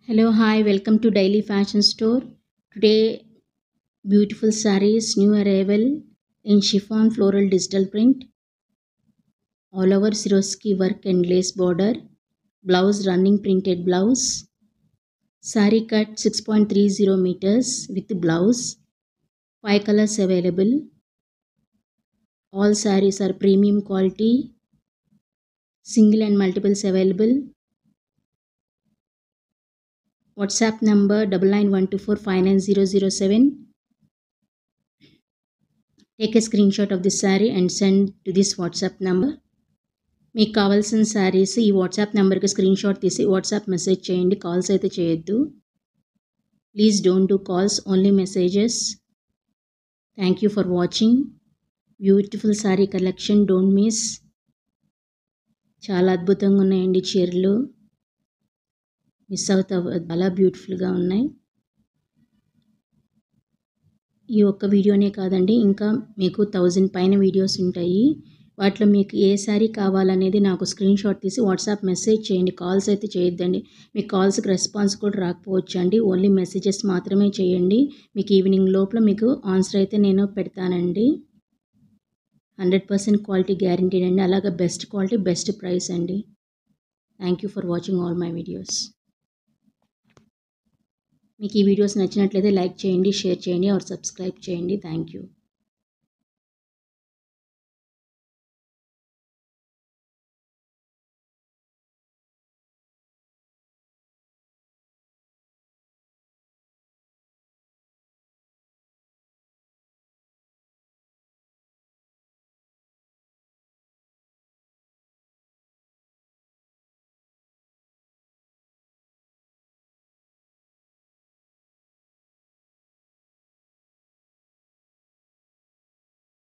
Hello, hi, welcome to Daily Fashion Store. Today, beautiful sarees, new arrival in chiffon floral digital print, all over Swarovski work and lace border, blouse running printed blouse, saree cut 6.30 meters with blouse, 5 colors available. All sarees are premium quality, single and multiples available. WhatsApp number 9912459007. Take a screenshot of this saree and send to this WhatsApp number. మీకు కావాల్సిన శారీస్ ఈ WhatsApp నెంబర్కి screen shot తీసి WhatsApp message చేయండి. Calls అయితే చేయొద్దు. Please don't do calls, only messages. Thank you for watching. Beautiful sari collection, don't miss. చాలా అద్భుతంగా ఉన్నాయండి చీరలు. మిస్ అవుతా, చాలా బ్యూటిఫుల్గా ఉన్నాయి. ఈ ఒక్క వీడియోనే కాదండి, ఇంకా మీకు 1000 పైన వీడియోస్ ఉంటాయి. వాటిలో మీకు ఏ శారీ కావాలనేది నాకు స్క్రీన్ షాట్ తీసి వాట్సాప్ మెసేజ్ చేయండి. కాల్స్ అయితే చేయొద్దండి. మీ కాల్స్కి రెస్పాన్స్ కూడా రాకపోవచ్చు అండి. ఓన్లీ మెసేజెస్ మాత్రమే చేయండి. మీకు ఈవినింగ్ లోపల మీకు ఆన్సర్ అయితే నేను పెడతానండి. 100% క్వాలిటీ గ్యారంటీడ్ అండి. అలాగే బెస్ట్ క్వాలిటీ, బెస్ట్ ప్రైస్ అండి. Thank you for watching all my videos. మీకు ఈ వీడియోస్ నచ్చినట్లయితే లైక్ చేయండి, షేర్ చేయండి ఆర్ సబ్స్క్రైబ్ చేయండి. Thank you.